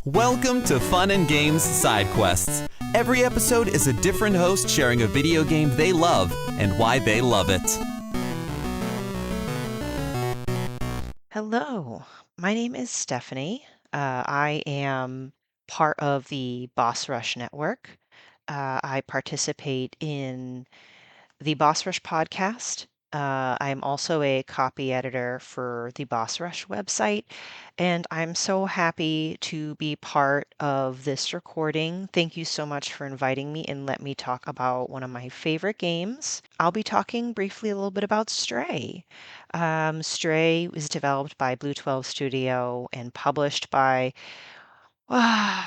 Welcome to Fun and Games Side Quests. Every episode is a different host sharing a video game they love and why they love it. Hello, my name is Stephanie. I am part of the Boss Rush Network. I participate in the Boss Rush podcast. I'm also a copy editor for the Boss Rush website, and I'm so happy to be part of this recording. Thank you so much for inviting me and let me talk about one of my favorite games. I'll be talking briefly a little bit about Stray. Stray was developed by BlueTwelve Studio and published by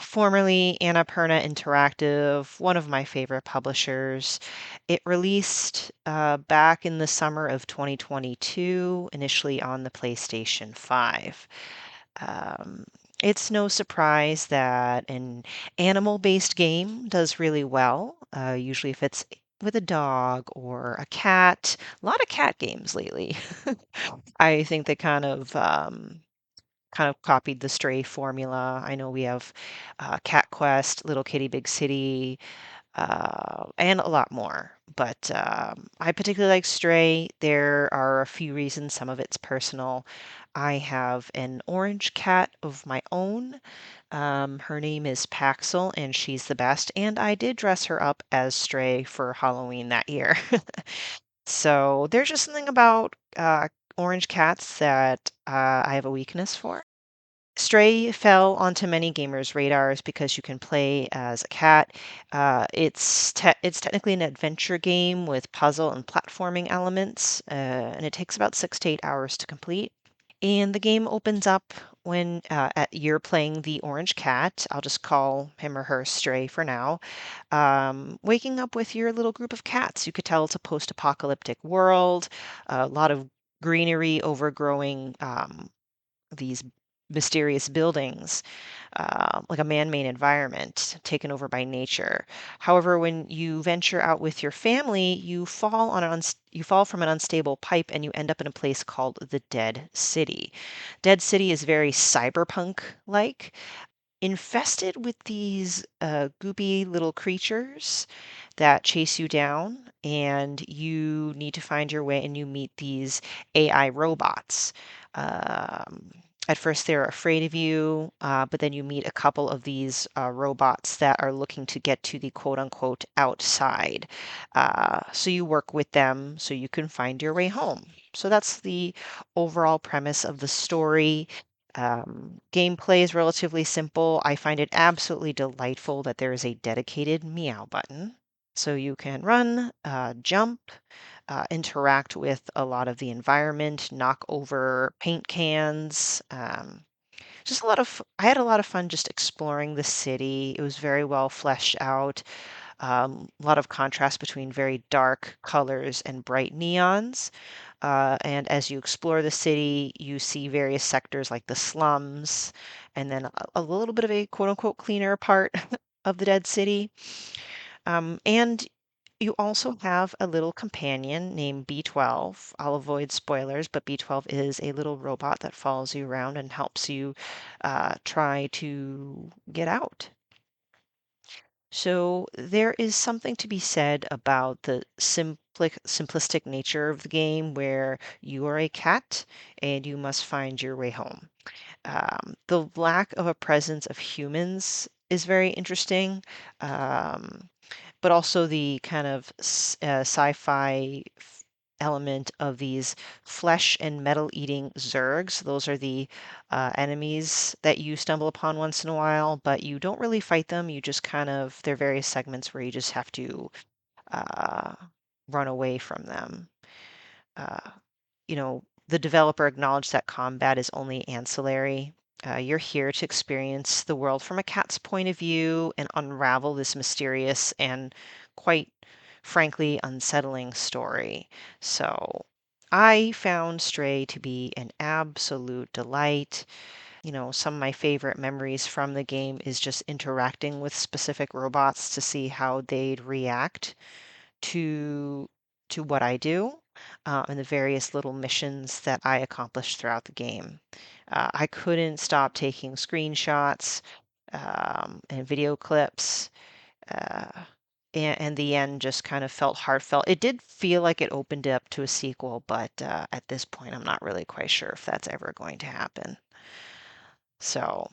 formerly Annapurna Interactive, one of my favorite publishers. It released back in the summer of 2022, initially on the PlayStation 5. Um, it's no surprise that an animal-based game does really well, usually if it's with a dog or a cat. A lot of cat games lately. I think they kind of copied the Stray formula. I know we have Cat Quest, Little Kitty Big City, and a lot more. But I particularly like Stray. There are a few reasons. Some of it's personal. I have an orange cat of my own. Her name is Paxel, and she's the best. And I did dress her up as Stray for Halloween that year. So there's just something about orange cats that I have a weakness for. Stray fell onto many gamers' radars because you can play as a cat. It's technically an adventure game with puzzle and platforming elements, and it takes about 6 to 8 hours to complete. And the game opens up when you're playing the orange cat. I'll just call him or her Stray for now. Waking up with your little group of cats. You could tell it's a post-apocalyptic world, a lot of greenery overgrowing these mysterious buildings, like a man-made environment taken over by nature. However, when you venture out with your family, you fall from an unstable pipe and you end up in a place called the Dead City. Dead City is very cyberpunk-like, infested with these goopy little creatures that chase you down, and you need to find your way, and you meet these AI robots. Um, at first, they're afraid of you, but then you meet a couple of these robots that are looking to get to the quote unquote outside. So you work with them so you can find your way home. So that's the overall premise of the story. Gameplay is relatively simple. I find it absolutely delightful that there is a dedicated meow button. So you can run, jump, interact with a lot of the environment, knock over paint cans. Just I had a lot of fun just exploring the city. It was very well fleshed out. A lot of contrast between very dark colors and bright neons. And as you explore the city, you see various sectors like the slums, and then a little bit of a quote unquote cleaner part of the dead city. And you also have a little companion named B12. I'll avoid spoilers, but B12 is a little robot that follows you around and helps you try to get out. So there is something to be said about the simplistic nature of the game where you are a cat and you must find your way home. The lack of a presence of humans is very interesting, but also the kind of sci-fi element of these flesh and metal eating zergs. Those are the enemies that you stumble upon once in a while, but you don't really fight them. You just there are various segments where you just have to uh, run away from them. Uh, the developer acknowledged that combat is only ancillary. You're here to experience the world from a cat's point of view and unravel this mysterious and quite frankly unsettling story. So I found Stray to be an absolute delight. Some of my favorite memories from the game is just interacting with specific robots to see how they'd react to what I do, and the various little missions that I accomplish throughout the game. I couldn't stop taking screenshots. and video clips. Uh, and the end just kind of felt heartfelt. It did feel like it opened up to a sequel, but at this point, I'm not really quite sure if that's ever going to happen. So,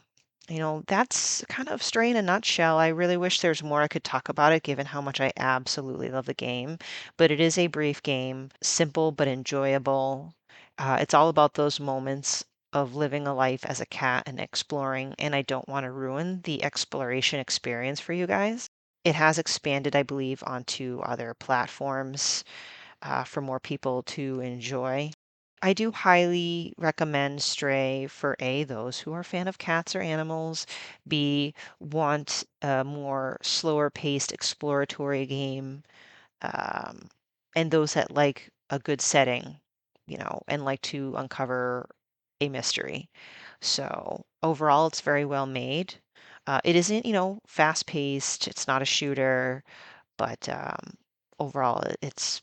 that's kind of Stray in a nutshell. I really wish there's more I could talk about it, given how much I absolutely love the game. But it is a brief game, simple but enjoyable. It's all about those moments of living a life as a cat and exploring, and I don't want to ruin the exploration experience for you guys. It has expanded, I believe, onto other platforms for more people to enjoy. I do highly recommend Stray for A, those who are a fan of cats or animals, B, want a more slower paced exploratory game, um, and those that like a good setting, and like to uncover a mystery. So overall, it's very well made. It isn't, fast paced, it's not a shooter, but overall it's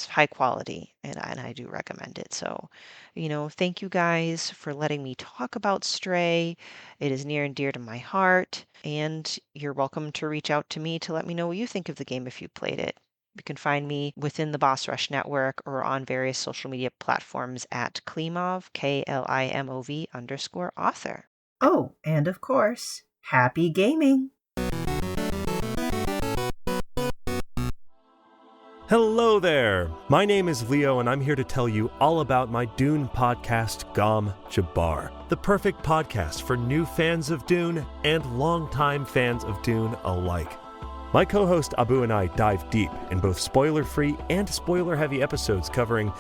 high quality and I do recommend it. So, thank you guys for letting me talk about Stray. It is near and dear to my heart, and you're welcome to reach out to me to let me know what you think of the game if you played it. You can find me within the Boss Rush network or on various social media platforms at Klimov, KLIMOV_author. Oh, and of course, happy gaming! Hello there! My name is Leo, and I'm here to tell you all about my Dune podcast, Gom Jabbar, the perfect podcast for new fans of Dune and longtime fans of Dune alike. My co-host Abu and I dive deep in both spoiler-free and spoiler-heavy episodes covering,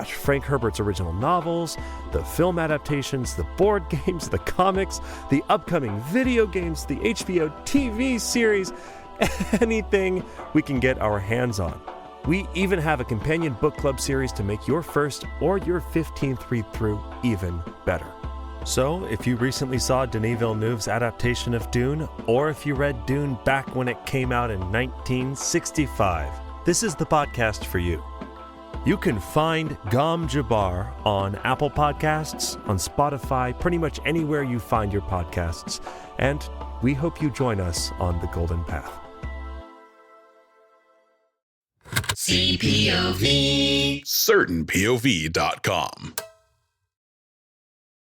Frank Herbert's original novels, the film adaptations, the board games, the comics, the upcoming video games, the HBO TV series, anything we can get our hands on. We even have a companion book club series to make your first or your 15th read-through even better. So, if you recently saw Denis Villeneuve's adaptation of Dune, or if you read Dune back when it came out in 1965, this is the podcast for you. You can find Gom Jabbar on Apple Podcasts, on Spotify, pretty much anywhere you find your podcasts, and we hope you join us on the Golden Path. CPOV. CertainPOV.com.